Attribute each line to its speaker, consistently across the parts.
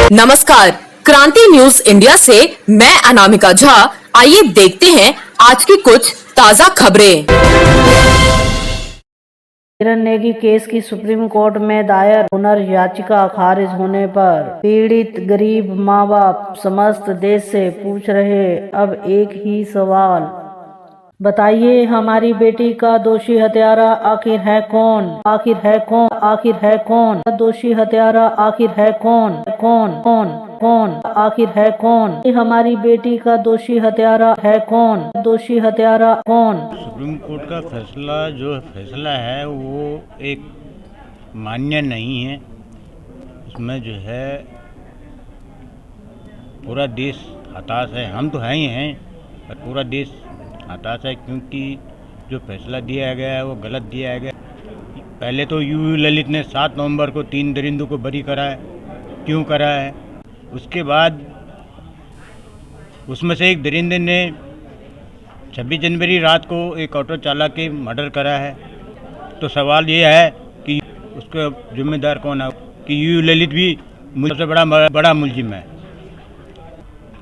Speaker 1: नमस्कार, क्रांति news India से मैं अनामिका झा। आइए देखते हैं आज की कुछ ताजा खबरें।
Speaker 2: किरण नेगी केस की सुप्रीम कोर्ट में दायर पुनर्याचिका खारिज होने पर पीड़ित गरीब माँ बाप समस्त देश से पूछ रहे अब एक ही सवाल, बताइए हमारी बेटी का दोषी हत्यारा आखिर है कौन? आखिर है कौन? आखिर है कौन? दोषी हत्यारा आखिर है कौन? कौन कौन कौन आखिर है कौन? हमारी बेटी का दोषी हत्यारा है कौन? दोषी हत्यारा कौन?
Speaker 3: सुप्रीम कोर्ट का फैसला है वो एक मान्य नहीं है। उसमें जो है पूरा देश हताश है। हम तो हैं ही हैं, पर पूरा देश हताश है क्योंकि जो फैसला दिया गया है वो गलत दिया गया। पहले तो यूयू ललित ने 7 नवंबर को 3 दरिंदों को बरी करा है। क्यों करा है? उसके बाद उसमें से एक दरिंदे ने 26 जनवरी रात को एक ऑटो चालक के मर्डर करा है। तो सवाल ये है कि उसका जिम्मेदार कौन है? कि यूयू ललित भी सबसे बड़ा मुलजिम है।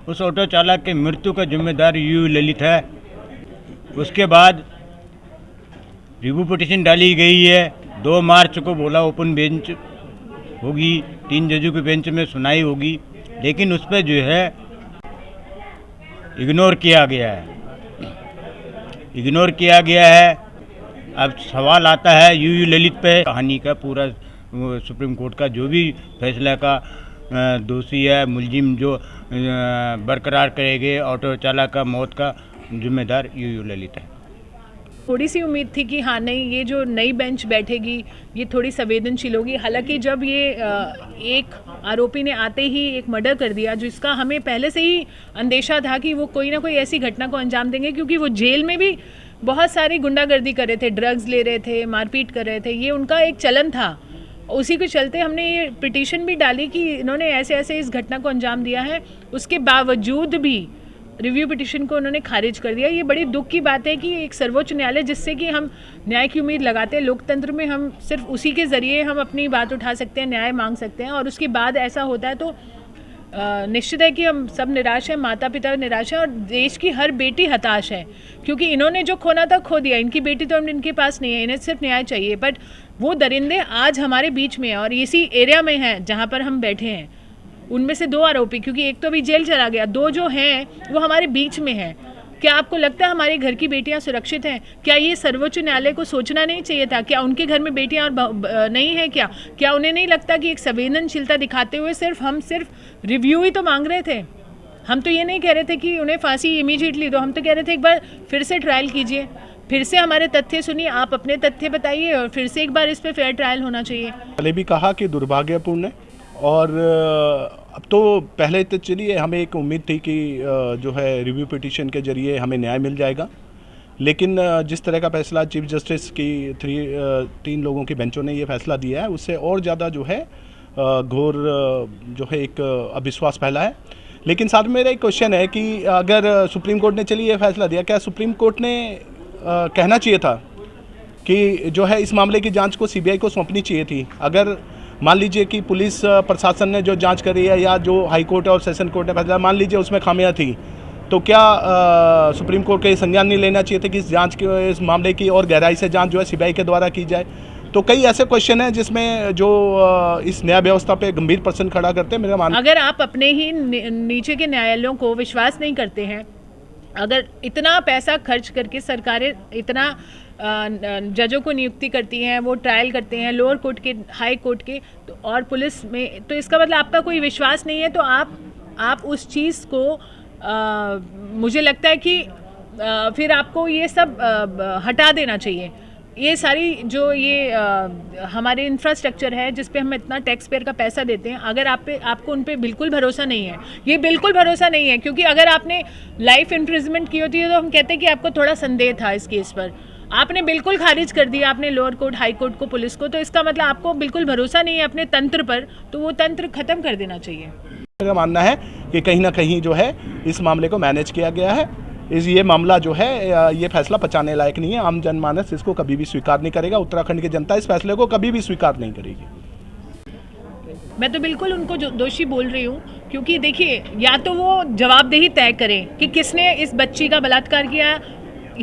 Speaker 3: उस ऑटो चालक के मृत्यु का जिम्मेदार यूयू ललित है। उसके बाद रिव्यू पिटीशन डाली गई है। 2 मार्च को बोला ओपन बेंच होगी, 3 जजों की बेंच में सुनाई होगी, लेकिन उस पर जो है इग्नोर किया गया है। अब सवाल आता है यूयू ललित पे कहानी का पूरा सुप्रीम कोर्ट का जो भी फैसला का दोषी है मुलजिम जो बरकरार करेंगे ऑटो चालक का मौत का जिम्मेदार यूयू ललित है।
Speaker 4: थोड़ी सी उम्मीद थी कि हाँ नहीं, ये जो नई बेंच बैठेगी ये थोड़ी संवेदनशील होगी। हालांकि जब ये एक आरोपी ने आते ही एक मर्डर कर दिया, जिसका हमें पहले से ही अंदेशा था कि वो कोई ना कोई ऐसी घटना को अंजाम देंगे, क्योंकि वो जेल में भी बहुत सारी गुंडागर्दी कर रहे थे, ड्रग्स ले रहे थे, मारपीट कर रहे थे, ये उनका एक चलन था। उसी के चलते हमने ये पिटीशन भी डाली कि इन्होंने ऐसे ऐसे इस घटना को अंजाम दिया है। उसके बावजूद भी रिव्यू पिटीशन को उन्होंने खारिज कर दिया। ये बड़ी दुख की बात है कि एक सर्वोच्च न्यायालय जिससे कि हम न्याय की उम्मीद लगाते हैं, लोकतंत्र में हम सिर्फ उसी के ज़रिए हम अपनी बात उठा सकते हैं, न्याय मांग सकते हैं, और उसके बाद ऐसा होता है तो निश्चित है कि हम सब निराश हैं, माता पिता निराश हैं और देश की हर बेटी हताश है, क्योंकि इन्होंने जो खोना था खो दिया। इनकी बेटी तो इनके पास नहीं है, इन्हें सिर्फ न्याय चाहिए। बट वो दरिंदे आज हमारे बीच में हैं और इसी एरिया में हैं जहाँ पर हम बैठे हैं। उनमें से 2 आरोपी, क्योंकि एक तो अभी जेल चला गया, 2 जो हैं वो हमारे बीच में हैं। क्या आपको लगता है हमारे घर की बेटियां सुरक्षित हैं? क्या ये सर्वोच्च न्यायालय को सोचना नहीं चाहिए था? क्या उनके घर में बेटियां और नहीं है? क्या उन्हें नहीं लगता कि एक संवेदनशीलता दिखाते हुए हम सिर्फ रिव्यू ही तो मांग रहे थे? हम तो ये नहीं कह रहे थे कि उन्हें फांसी इमीडिएटली दो, हम तो कह रहे थे एक बार फिर से ट्रायल कीजिए, फिर से हमारे तथ्य सुनिए, आप अपने तथ्य बताइए और फिर से एक बार इस पर फेयर ट्रायल होना चाहिए।
Speaker 5: पहले भी कहा कि दुर्भाग्यपूर्ण है, और अब तो पहले तो चलिए हमें एक उम्मीद थी कि जो है रिव्यू पिटीशन के जरिए हमें न्याय मिल जाएगा, लेकिन जिस तरह का फैसला चीफ जस्टिस की 3 लोगों की बेंचों ने ये फैसला दिया है, उससे और ज़्यादा जो है घोर जो है एक अविश्वास फैला है। लेकिन साथ में मेरा एक क्वेश्चन है कि अगर सुप्रीम कोर्ट ने चलिए ये फैसला दिया, क्या सुप्रीम कोर्ट ने कहना चाहिए था कि जो है इस मामले की जाँच को CBI को सौंपनी चाहिए थी? अगर मान लीजिए कि पुलिस प्रशासन ने जो जांच करी है या जो हाई कोर्ट और सेशन कोर्ट ने फैसला, मान लीजिए उसमें खामियां थी, तो क्या सुप्रीम कोर्ट के संज्ञान नहीं लेना चाहिए था कि इस मामले की और गहराई से जांच जो है CBI के द्वारा की जाए? तो कई ऐसे क्वेश्चन हैं जिसमें जो इस न्याय व्यवस्था पे गंभीर प्रश्न खड़ा करते हैं। मेरा मानना,
Speaker 4: अगर आप अपने ही नीचे के न्यायालयों को विश्वास नहीं करते हैं, अगर इतना पैसा खर्च करके सरकारें इतना जजों को नियुक्ति करती हैं, वो ट्रायल करते हैं लोअर कोर्ट के, हाई कोर्ट के, तो और पुलिस में, तो इसका मतलब आपका कोई विश्वास नहीं है। तो आप उस चीज़ को मुझे लगता है कि फिर आपको ये सब हटा देना चाहिए। ये सारी जो ये हमारे इंफ्रास्ट्रक्चर है जिस पे हम इतना टैक्स पेयर का पैसा देते हैं, अगर आपको उन पे बिल्कुल भरोसा नहीं है, ये बिल्कुल भरोसा नहीं है, क्योंकि अगर आपने लाइफ इम्प्रिजमेंट की होती है तो हम कहते हैं कि आपको थोड़ा संदेह था इस केस पर, आपने बिल्कुल खारिज कर दिया आपने लोअर कोर्ट, हाई कोर्ट को, पुलिस को, तो इसका मतलब आपको बिल्कुल भरोसा नहीं है अपने तंत्र पर, तो वो तंत्र खत्म कर देना चाहिए।
Speaker 5: मेरा मानना है कि कहीं ना कहीं जो है इस मामले को मैनेज किया गया है। ये मामला जो है ये फैसला पचाने लायक नहीं है। आम जनमानस इसको कभी भी स्वीकार नहीं करेगा। उत्तराखंड की जनता इस फैसले को कभी भी स्वीकार नहीं करेगी।
Speaker 4: मैं तो बिल्कुल उनको दोषी बोल रही हूँ, क्योंकि देखिए या तो वो जवाबदेही तय करें कि किसने इस बच्ची का बलात्कार किया,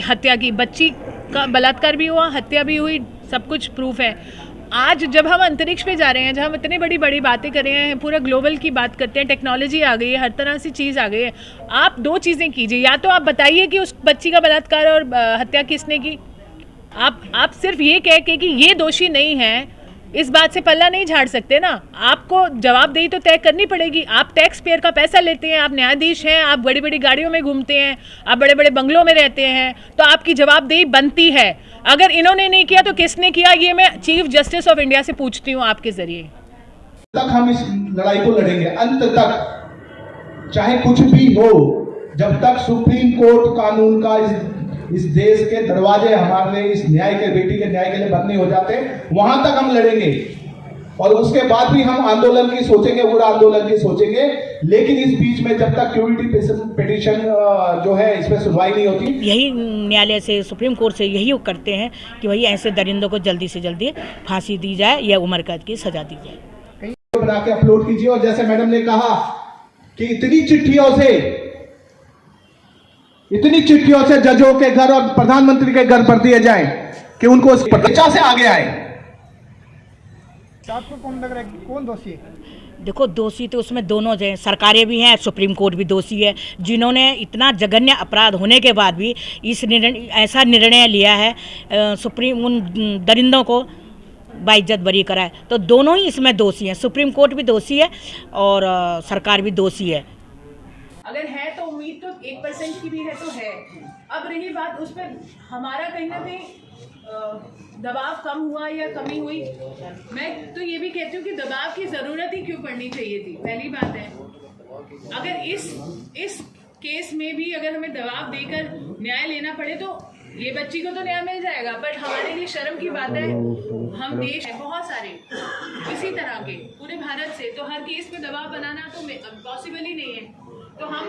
Speaker 4: हत्या की। बच्ची का बलात्कार भी हुआ, हत्या भी हुई, सब कुछ प्रूफ है। आज जब हम अंतरिक्ष पे जा रहे हैं, जब हम इतनी बड़ी बड़ी बातें कर रहे हैं, पूरा ग्लोबल की बात करते हैं, टेक्नोलॉजी आ गई है, हर तरह से चीज़ आ गई है, आप दो चीज़ें कीजिए। या तो आप बताइए कि उस बच्ची का बलात्कार और हत्या किसने की। आप सिर्फ ये कह के कि ये दोषी नहीं है, इस बात से पल्ला नहीं झाड़ सकते ना। आपको जवाबदेही तो तय करनी पड़ेगी। आप टैक्स पेयर का पैसा लेते हैं, आप न्यायाधीश हैं, आप बड़ी बड़ी गाड़ियों में घूमते हैं, आप बड़े बड़े बंगलों में रहते हैं, तो आपकी जवाबदेही बनती है। अगर इन्होंने नहीं किया तो किसने किया, ये मैं चीफ जस्टिस ऑफ इंडिया से पूछती हूँ आपके जरिए।
Speaker 6: तक हम इस लड़ाई को लड़ेंगे, अंत तक, चाहे कुछ भी हो, जब तक सुप्रीम कोर्ट कानून का इस देश के दरवाजे हमारे लिए, इस न्याय के, बेटी के न्याय के लिए बंद नहीं हो जाते, वहां तक हम लड़ेंगे। और उसके बाद भी हम आंदोलन की सोचेंगे, पूरा आंदोलन की सोचेंगे। लेकिन इस बीच में जब तक क्यूरिटी पिटीशन जो है, इस पर सुनवाई नहीं होती,
Speaker 7: यही न्यायालय से, सुप्रीम कोर्ट से यही करते हैं कि भाई ऐसे दरिंदों को जल्दी से जल्दी फांसी दी जाए या उम्र कैद की सजा दी जाए।
Speaker 6: बना के अपलोड कीजिए। और जैसे मैडम ने कहा कि इतनी चिट्ठियों से जजों के घर और प्रधानमंत्री के घर पर दिए जाएं कि उनको इस प्रतिष्ठा से आगे आए।
Speaker 8: आपको कौन लग रहा है, कौन दोषी है?
Speaker 7: देखो, दोषी तो उसमें दोनों हैं, सरकारें भी हैं, सुप्रीम कोर्ट भी दोषी है, जिन्होंने इतना जघन्य अपराध होने के बाद भी ऐसा निर्णय लिया है उन दरिंदों को बाइज्जत बरी कराए। तो दोनों ही इसमें दोषी हैं, सुप्रीम कोर्ट भी दोषी है और सरकार भी दोषी है।
Speaker 4: अगर है तो उम्मीद तो 1% की भी है तो है। अब रही बात उस पर हमारा कहीं ना कहीं दबाव कम हुआ या कमी हुई, मैं तो ये भी कहती हूँ कि दबाव की ज़रूरत ही क्यों पड़नी चाहिए थी, पहली बात है। अगर इस केस में भी अगर हमें दबाव देकर न्याय लेना पड़े तो ये बच्ची को तो न्याय मिल जाएगा, बट हमारे लिए शर्म की बात है, हम देश है बहुत सारे इसी तरह के पूरे भारत से, तो हर केस पे दबाव बनाना तो पॉसिबल ही नहीं है। तो हम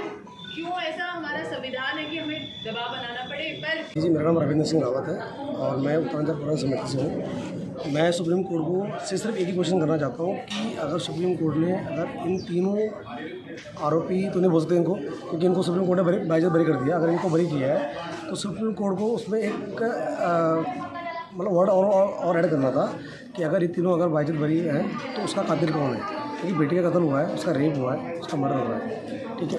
Speaker 4: क्यों, ऐसा हमारा संविधान है कि हमें दबाव बनाना पड़े। पर
Speaker 9: जी, मेरा नाम रविंद्र सिंह रावत है और मैं उत्तरांचल प्रबंधन समिति से हूँ। मैं सुप्रीम कोर्ट को सिर्फ एक ही क्वेश्चन करना चाहता हूँ कि अगर सुप्रीम कोर्ट ने, अगर इन तीनों आरोपी तो नहीं बोल सकते इनको, क्योंकि इनको सुप्रीम कोर्ट ने बाइज्जत बरी कर दिया, अगर इनको बरी किया है तो सुप्रीम कोर्ट को उसमें एक मतलब वर्ड और ऐड करना था कि अगर ये तीनों अगर बाइज्जत बरी हैं तो उसका कातिल कौन है, क्योंकि बेटी का कत्ल हुआ है, उसका रेप हुआ है, उसका मर्डर हुआ है, ठीक है।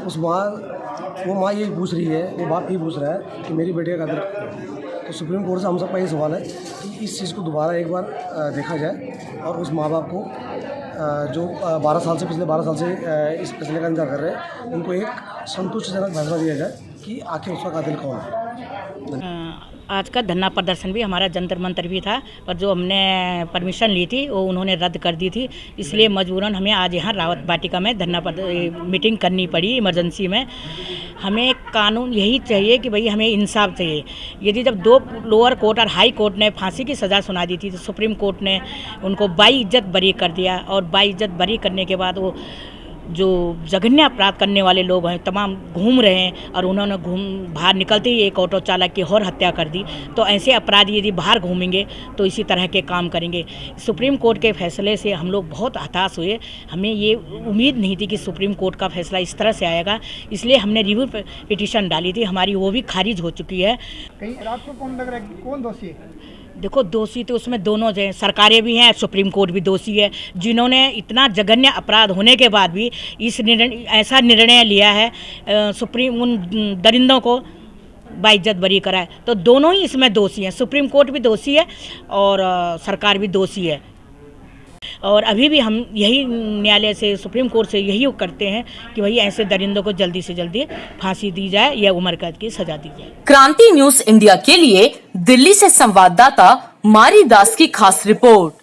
Speaker 9: वो माँ ये पूछ रही है, वो बाप ये पूछ रहा है कि मेरी बेटी का कातिल कौन है। तो सुप्रीम कोर्ट से हम सबका ये सवाल है कि इस चीज़ को दोबारा एक बार देखा जाए और उस माँ बाप को जो 12 साल से, पिछले 12 साल से इस फैसले का इंतजार कर रहे हैं, उनको एक संतुष्टिजनक फैसला दिया जाए कि आखिर उसका कातिल कौन है।
Speaker 7: आज का धरना प्रदर्शन भी हमारा जंतर मंतर भी था, पर जो हमने परमिशन ली थी वो उन्होंने रद्द कर दी थी, इसलिए मजबूरन हमें आज यहाँ रावत वाटिका में धरना मीटिंग करनी पड़ी इमरजेंसी में। हमें कानून यही चाहिए कि भाई हमें इंसाफ चाहिए। यदि जब 2 लोअर कोर्ट और हाई कोर्ट ने फांसी की सज़ा सुना दी थी तो सुप्रीम कोर्ट ने उनको बाइज्जत बरी कर दिया, और बाइज्जत बरी करने के बाद वो जो जघन्य अपराध करने वाले लोग हैं तमाम घूम रहे हैं, और उन्होंने बाहर निकलते ही एक ऑटो चालक की और हत्या कर दी। तो ऐसे अपराधी यदि बाहर घूमेंगे तो इसी तरह के काम करेंगे। सुप्रीम कोर्ट के फैसले से हम लोग बहुत हताश हुए, हमें ये उम्मीद नहीं थी कि सुप्रीम कोर्ट का फैसला इस तरह से आएगा, इसलिए हमने रिव्यू पिटीशन डाली थी, हमारी वो भी खारिज हो चुकी है।
Speaker 8: कहीं आपको कौन लग रहा है, कौन दोषी है?
Speaker 7: देखो, दोषी तो उसमें दोनों हैं, सरकारें भी हैं, सुप्रीम कोर्ट भी दोषी है, जिन्होंने इतना जघन्य अपराध होने के बाद भी ऐसा निर्णय लिया है उन दरिंदों को बाइज्जत बरी कराए। तो दोनों ही इसमें दोषी हैं, सुप्रीम कोर्ट भी दोषी है और सरकार भी दोषी है। और अभी भी हम यही न्यायालय से, सुप्रीम कोर्ट से यही करते हैं कि भाई ऐसे दरिंदों को जल्दी से जल्दी फांसी दी जाए या उम्र कैद की सजा दी जाए।
Speaker 1: क्रांति न्यूज इंडिया के लिए दिल्ली से संवाददाता मारी दास की खास रिपोर्ट।